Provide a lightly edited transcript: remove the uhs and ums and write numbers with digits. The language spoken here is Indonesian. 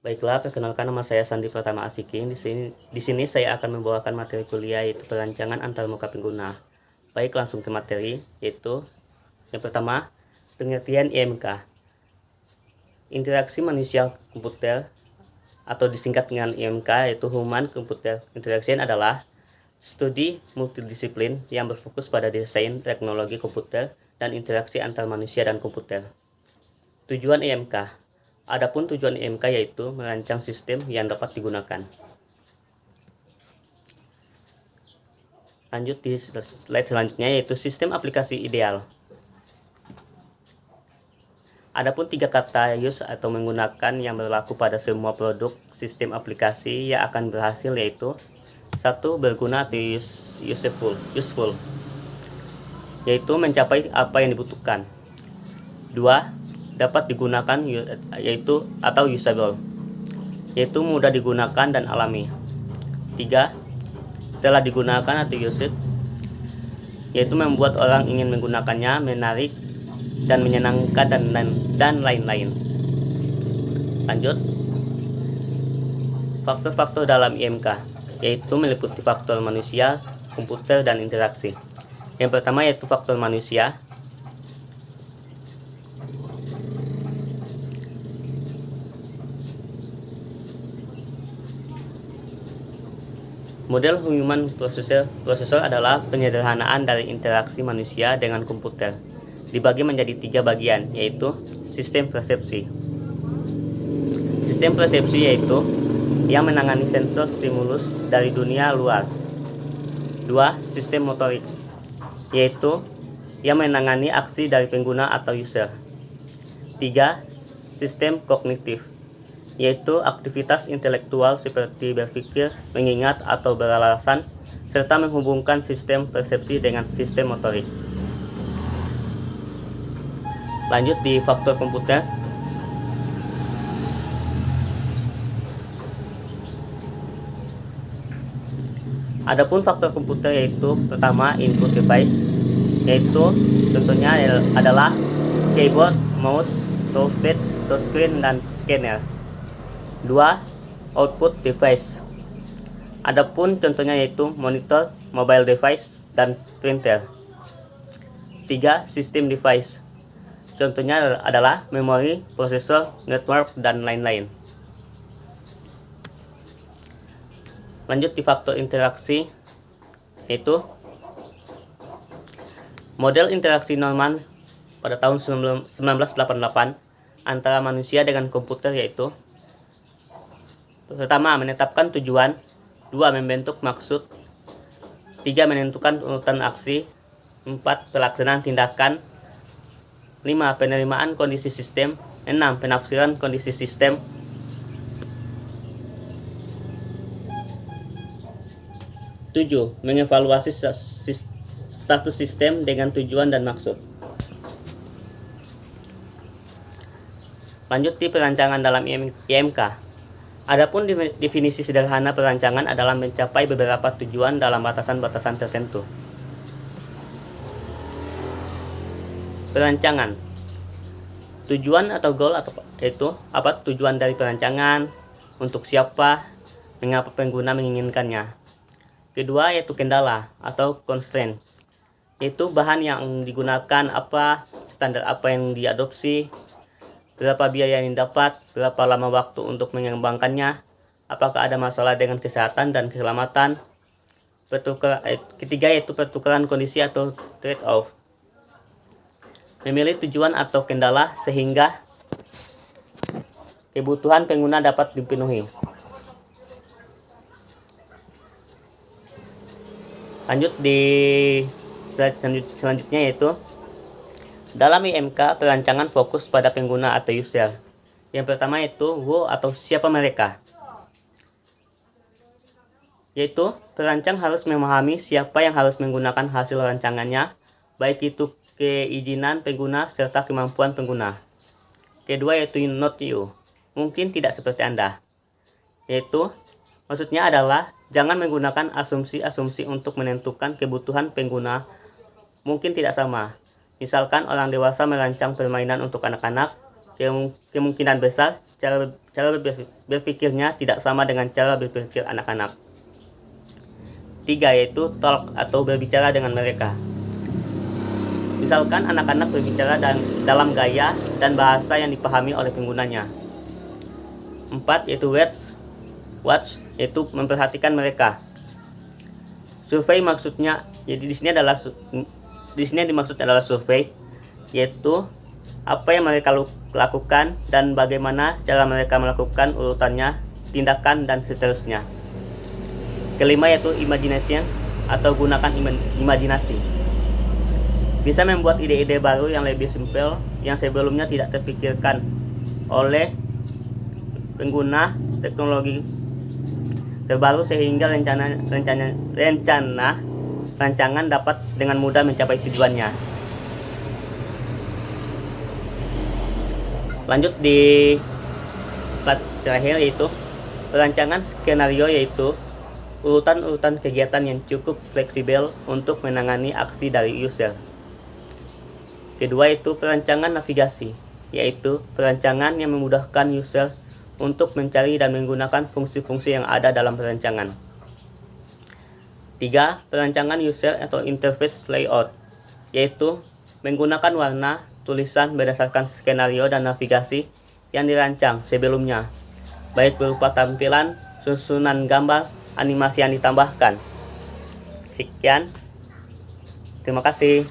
Baiklah, perkenalkan nama saya Sandi Pratama Asiking. Di sini saya akan membawakan materi kuliah yaitu perancangan antarmuka pengguna. Baik, langsung ke materi yaitu yang pertama, pengertian IMK. Interaksi manusia komputer atau disingkat dengan IMK yaitu Human Computer Interaction adalah studi multidisiplin yang berfokus pada desain teknologi komputer dan interaksi antar manusia dan komputer. Tujuan IMK. Adapun tujuan IMK yaitu merancang sistem yang dapat digunakan. Lanjut di slide selanjutnya yaitu sistem aplikasi ideal. Adapun 3 kata use atau menggunakan yang berlaku pada semua produk sistem aplikasi yang akan berhasil yaitu 1. Berguna atau useful yaitu mencapai apa yang dibutuhkan. 2. Dapat digunakan yaitu atau usable yaitu mudah digunakan dan alami. 3. Telah digunakan atau used yaitu membuat orang ingin menggunakannya, menarik dan menyenangkan dan lain-lain. Lanjut, faktor-faktor dalam IMK yaitu meliputi faktor manusia, komputer, dan interaksi. Yang pertama yaitu faktor manusia. Model Human Processor adalah penyederhanaan dari interaksi manusia dengan komputer. Dibagi menjadi 3 bagian, yaitu sistem persepsi. Sistem persepsi yaitu yang menangani sensor stimulus dari dunia luar. 2. Sistem motorik, yaitu yang menangani aksi dari pengguna atau user. 3. Sistem kognitif, yaitu aktivitas intelektual seperti berpikir, mengingat, atau beralasan, serta menghubungkan sistem persepsi dengan sistem motorik. Lanjut di faktor komputer. Adapun faktor komputer yaitu pertama input device, yaitu contohnya adalah keyboard, mouse, touchpad, touchscreen, dan scanner. 2. Output device. Adapun contohnya yaitu monitor, mobile device, dan printer. 3. System device. Contohnya adalah memori, prosesor, network, dan lain-lain. Lanjut di faktor interaksi yaitu model interaksi Norman pada tahun 1988 antara manusia dengan komputer yaitu pertama, menetapkan tujuan. 2. Membentuk maksud. 3. Menentukan urutan aksi. 4. Pelaksanaan tindakan. 5. Penerimaan kondisi sistem. 6. Penafsiran kondisi sistem. 7. Mengevaluasi status sistem dengan tujuan dan maksud. Lanjut di perancangan dalam IMK. Adapun definisi sederhana perancangan adalah mencapai beberapa tujuan dalam batasan-batasan tertentu. Perancangan. Tujuan atau goal yaitu apa tujuan dari perancangan, untuk siapa, mengapa pengguna menginginkannya. Kedua yaitu kendala atau constraint, yaitu bahan yang digunakan apa, standar apa yang diadopsi, berapa biaya yang didapat, berapa lama waktu untuk mengembangkannya, apakah ada masalah dengan kesehatan dan keselamatan. Ketiga yaitu pertukaran kondisi atau trade-off. Memilih tujuan atau kendala sehingga kebutuhan pengguna dapat dipenuhi. Lanjut di slide selanjutnya yaitu dalam IMK, perancangan fokus pada pengguna atau user. Yang pertama yaitu who atau siapa mereka. Yaitu perancang harus memahami siapa yang harus menggunakan hasil rancangannya, baik itu keizinan pengguna serta kemampuan pengguna. Kedua yaitu not you, mungkin tidak seperti Anda. Yaitu maksudnya adalah jangan menggunakan asumsi-asumsi untuk menentukan kebutuhan pengguna mungkin tidak sama. Misalkan orang dewasa merancang permainan untuk anak-anak, kemungkinan besar cara berpikirnya tidak sama dengan cara berpikir anak-anak. 3. Yaitu talk atau berbicara dengan mereka. Misalkan anak-anak berbicara dalam gaya dan bahasa yang dipahami oleh penggunanya. 4. Yaitu watch, yaitu memperhatikan mereka. Survei maksudnya, jadi di sini dimaksud adalah survei, yaitu apa yang mereka lakukan dan bagaimana cara mereka melakukan urutannya, tindakan, dan seterusnya. Kelima yaitu imagination atau gunakan imajinasi. Bisa membuat ide-ide baru yang lebih simpel yang sebelumnya tidak terpikirkan oleh pengguna teknologi terbaru sehingga rancangan dapat dengan mudah mencapai tujuannya. Lanjut di slide terakhir yaitu perancangan skenario, yaitu urutan-urutan kegiatan yang cukup fleksibel untuk menangani aksi dari user. Kedua yaitu perancangan navigasi, yaitu perancangan yang memudahkan user untuk mencari dan menggunakan fungsi-fungsi yang ada dalam perancangan. 3. Perancangan user atau interface layout, yaitu menggunakan warna, tulisan berdasarkan skenario dan navigasi yang dirancang sebelumnya, baik berupa tampilan, susunan gambar, animasi yang ditambahkan. Sekian, terima kasih.